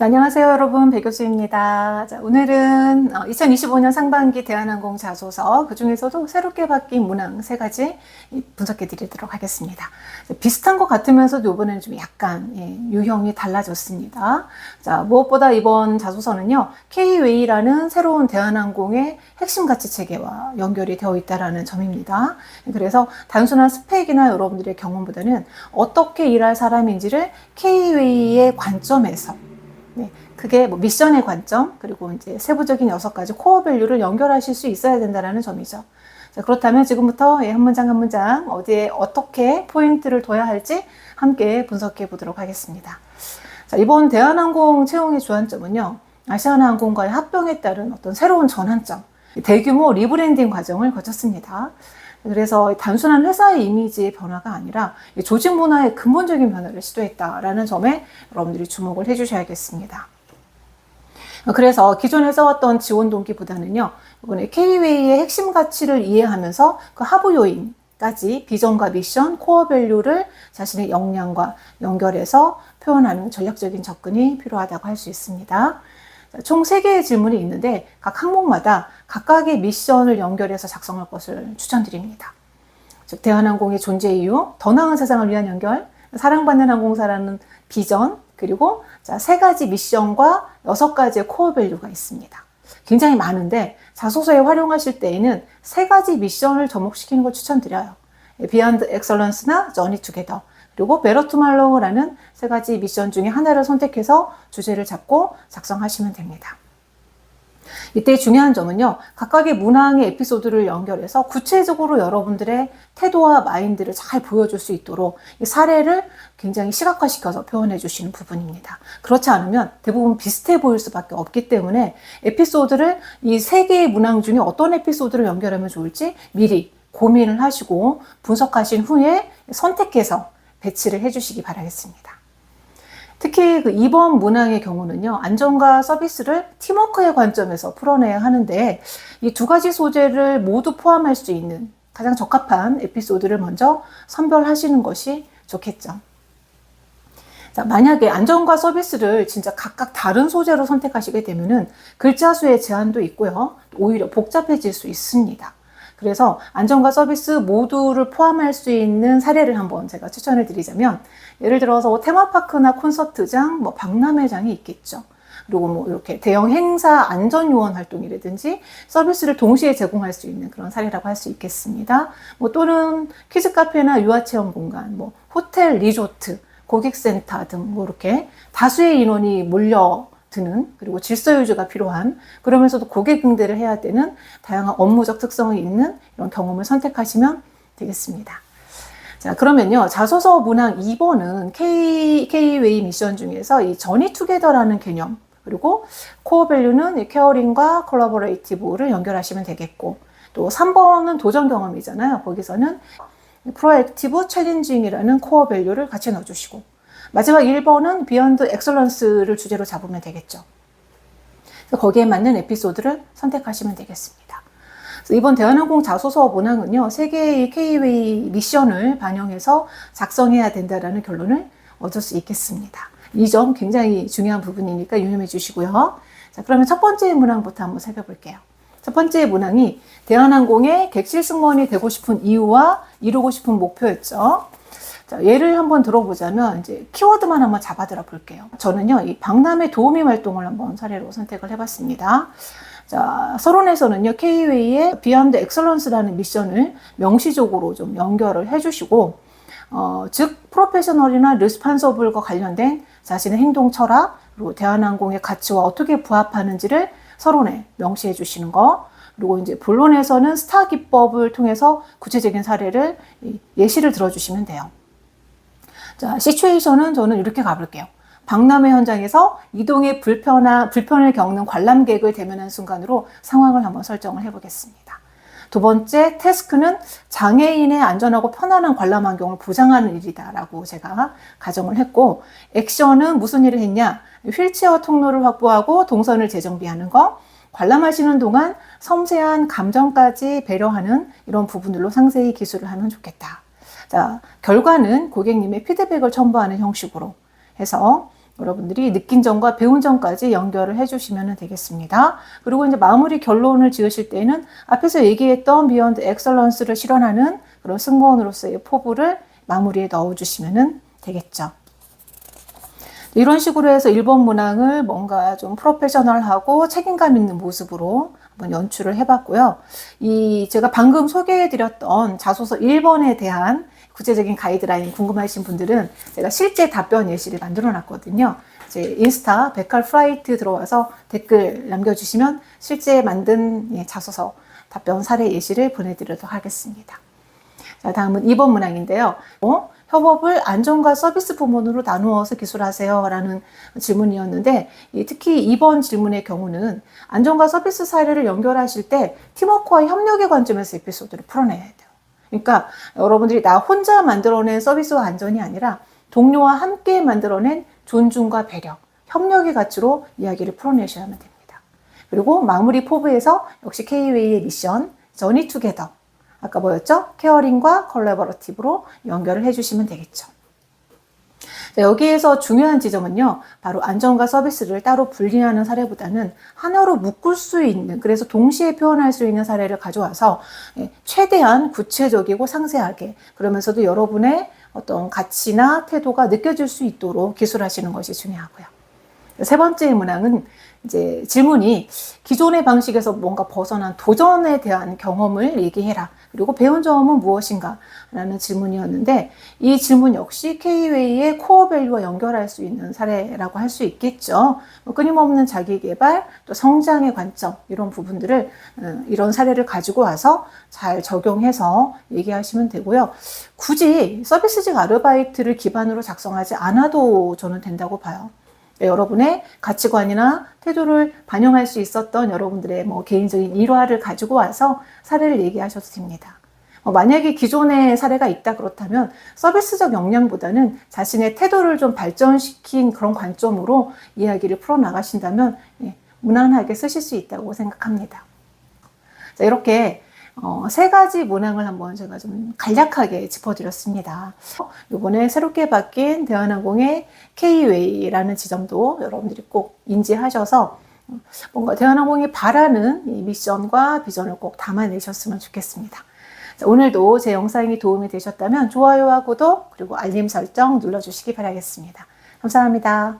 안녕하세요, 여러분. 배 교수입니다. 오늘은 2025년 상반기 대한항공 자소서, 그 중에서도 새롭게 바뀐 문항 3가지 분석해 드리도록 하겠습니다. 비슷한 것 같으면서도 이번에는 좀 약간 유형이 달라졌습니다. 무엇보다 이번 자소서는요, K-웨이라는 새로운 대한항공의 핵심 가치 체계와 연결이 되어 있다는 점입니다. 그래서 단순한 스펙이나 여러분들의 경험보다는 어떻게 일할 사람인지를 K-웨이의 관점에서, 그게 미션의 관점, 그리고 이제 세부적인 6가지 코어 밸류를 연결하실 수 있어야 된다는 점이죠. 그렇다면 지금부터 한 문장 한 문장 어디에 어떻게 포인트를 둬야 할지 함께 분석해 보도록 하겠습니다. 이번 대한항공 채용의 주안점은요, 아시아나항공과의 합병에 따른 어떤 새로운 전환점, 대규모 리브랜딩 과정을 거쳤습니다. 그래서 단순한 회사의 이미지의 변화가 아니라 조직 문화의 근본적인 변화를 시도했다라는 점에 여러분들이 주목을 해주셔야겠습니다. 그래서 기존에 써왔던 지원 동기보다는요, 이번에 K-웨이의 핵심 가치를 이해하면서 그 하부 요인까지 비전과 미션, 코어 밸류를 자신의 역량과 연결해서 표현하는 전략적인 접근이 필요하다고 할 수 있습니다. 총 3개의 질문이 있는데 각 항목마다 각각의 미션을 연결해서 작성할 것을 추천드립니다. 즉, 대한항공의 존재 이유, 더 나은 세상을 위한 연결, 사랑받는 항공사라는 비전, 그리고 3가지 미션과 6가지의 코어 밸류가 있습니다. 굉장히 많은데 자소서에 활용하실 때에는 3가지 미션을 접목시키는 걸 추천드려요. Beyond Excellence나 Journey Together, 그리고 Better Tomorrow라는 3가지 미션 중에 하나를 선택해서 주제를 잡고 작성하시면 됩니다. 이때 중요한 점은요, 각각의 문항의 에피소드를 연결해서 구체적으로 여러분들의 태도와 마인드를 잘 보여줄 수 있도록 이 사례를 굉장히 시각화시켜서 표현해 주시는 부분입니다. 그렇지 않으면 대부분 비슷해 보일 수밖에 없기 때문에 에피소드를 이 3개의 문항 중에 어떤 에피소드를 연결하면 좋을지 미리 고민을 하시고 분석하신 후에 선택해서 배치를 해주시기 바라겠습니다. 특히 그 2번 문항의 경우는요, 안전과 서비스를 팀워크의 관점에서 풀어내야 하는데 이 2가지 소재를 모두 포함할 수 있는 가장 적합한 에피소드를 먼저 선별하시는 것이 좋겠죠. 만약에 안전과 서비스를 진짜 각각 다른 소재로 선택하시게 되면은 글자 수의 제한도 있고요, 오히려 복잡해질 수 있습니다. 그래서 안전과 서비스 모두를 포함할 수 있는 사례를 한번 제가 추천을 드리자면, 예를 들어서 테마파크나 콘서트장, 박람회장이 있겠죠. 그리고 이렇게 대형 행사 안전요원 활동이라든지 서비스를 동시에 제공할 수 있는 그런 사례라고 할 수 있겠습니다. 또는 키즈 카페나 유아체험 공간, 호텔, 리조트, 고객센터 등 이렇게 다수의 인원이 몰려드는, 그리고 질서 유지가 필요한, 그러면서도 고객 응대를 해야 되는 다양한 업무적 특성이 있는 이런 경험을 선택하시면 되겠습니다. 그러면요, 자소서 문항 2번은 K-웨이 미션 중에서 이 Journey Together라는 개념, 그리고 코어 밸류는 케어링과 콜라보레이티브를 연결하시면 되겠고, 또 3번은 도전 경험이잖아요. 거기서는 프로액티브 챌린징이라는 코어 밸류를 같이 넣어주시고, 마지막 1번은 비욘드 엑설런스를 주제로 잡으면 되겠죠. 거기에 맞는 에피소드를 선택하시면 되겠습니다. 이번 대한항공 자소서 문항은요, 3개의 K-웨이 미션을 반영해서 작성해야 된다는 결론을 얻을 수 있겠습니다. 이 점 굉장히 중요한 부분이니까 유념해 주시고요. 그러면 첫 번째 문항부터 한번 살펴볼게요. 첫 번째 문항이 대한항공의 객실 승무원이 되고 싶은 이유와 이루고 싶은 목표였죠. 예를 한번 들어보자면 이제 키워드만 한번 잡아들어 볼게요. 저는요, 이 박람회 도우미 활동을 한번 사례로 선택을 해봤습니다. 서론에서는요, K-웨이의 Beyond Excellence라는 미션을 명시적으로 좀 연결을 해주시고, 즉 프로페셔널이나 리스판서블과 관련된 자신의 행동 철학, 그리고 대한항공의 가치와 어떻게 부합하는지를 서론에 명시해 주시는 거, 그리고 이제 본론에서는 스타 기법을 통해서 구체적인 사례를 예시를 들어주시면 돼요. 시츄에이션은 저는 이렇게 가볼게요. 박람회 현장에서 이동의 불편을 겪는 관람객을 대면한 순간으로 상황을 한번 설정을 해보겠습니다. 두 번째, 태스크는 장애인의 안전하고 편안한 관람 환경을 보장하는 일이다라고 제가 가정을 했고, 액션은 무슨 일을 했냐? 휠체어 통로를 확보하고 동선을 재정비하는 거, 관람하시는 동안 섬세한 감정까지 배려하는 이런 부분들로 상세히 기술을 하면 좋겠다. 결과는 고객님의 피드백을 첨부하는 형식으로 해서 여러분들이 느낀 점과 배운 점까지 연결을 해주시면 되겠습니다. 그리고 이제 마무리 결론을 지으실 때는 앞에서 얘기했던 비욘드 엑설런스를 실현하는 그런 승무원으로서의 포부를 마무리에 넣어주시면 되겠죠. 이런 식으로 해서 1번 문항을 뭔가 좀 프로페셔널하고 책임감 있는 모습으로 한번 연출을 해봤고요. 제가 방금 소개해드렸던 자소서 1번에 대한 구체적인 가이드라인 궁금하신 분들은 제가 실제 답변 예시를 만들어 놨거든요. 제 인스타 백칼 프라이트 들어와서 댓글 남겨주시면 실제 만든 자소서 답변 사례 예시를 보내드리도록 하겠습니다. 자, 다음은 2번 문항인데요. 협업을 안전과 서비스 부문으로 나누어서 기술하세요 라는 질문이었는데, 특히 2번 질문의 경우는 안전과 서비스 사례를 연결하실 때 팀워크와 협력의 관점에서 에피소드를 풀어내야 돼요. 그러니까 여러분들이 나 혼자 만들어낸 서비스와 안전이 아니라 동료와 함께 만들어낸 존중과 배려, 협력의 가치로 이야기를 풀어내셔야만 됩니다. 그리고 마무리 포부에서 역시 K-웨이의 미션, 저니 투게더, 아까 뭐였죠? 케어링과 컬래버러티브로 연결을 해주시면 되겠죠. 자, 여기에서 중요한 지점은요, 바로 안전과 서비스를 따로 분리하는 사례보다는 하나로 묶을 수 있는, 그래서 동시에 표현할 수 있는 사례를 가져와서 최대한 구체적이고 상세하게, 그러면서도 여러분의 어떤 가치나 태도가 느껴질 수 있도록 기술하시는 것이 중요하고요. 세 번째 문항은 이제 질문이 기존의 방식에서 뭔가 벗어난 도전에 대한 경험을 얘기해라. 그리고 배운 점은 무엇인가? 라는 질문이었는데, 이 질문 역시 K-웨이의 코어 밸류와 연결할 수 있는 사례라고 할 수 있겠죠. 끊임없는 자기 개발, 또 성장의 관점, 이런 부분들을, 이런 사례를 가지고 와서 잘 적용해서 얘기하시면 되고요. 굳이 서비스직 아르바이트를 기반으로 작성하지 않아도 저는 된다고 봐요. 여러분의 가치관이나 태도를 반영할 수 있었던 여러분들의 개인적인 일화를 가지고 와서 사례를 얘기하셔도 됩니다. 만약에 기존의 사례가 있다 그렇다면 서비스적 역량보다는 자신의 태도를 좀 발전시킨 그런 관점으로 이야기를 풀어나가신다면 무난하게 쓰실 수 있다고 생각합니다. 자, 이렇게 세 가지 문항을 한번 제가 좀 간략하게 짚어드렸습니다. 이번에 새롭게 바뀐 대한항공의 K-웨이라는 지점도 여러분들이 꼭 인지하셔서 뭔가 대한항공이 바라는 이 미션과 비전을 꼭 담아내셨으면 좋겠습니다. 자, 오늘도 제 영상이 도움이 되셨다면 좋아요와 구독 그리고 알림 설정 눌러주시기 바라겠습니다. 감사합니다.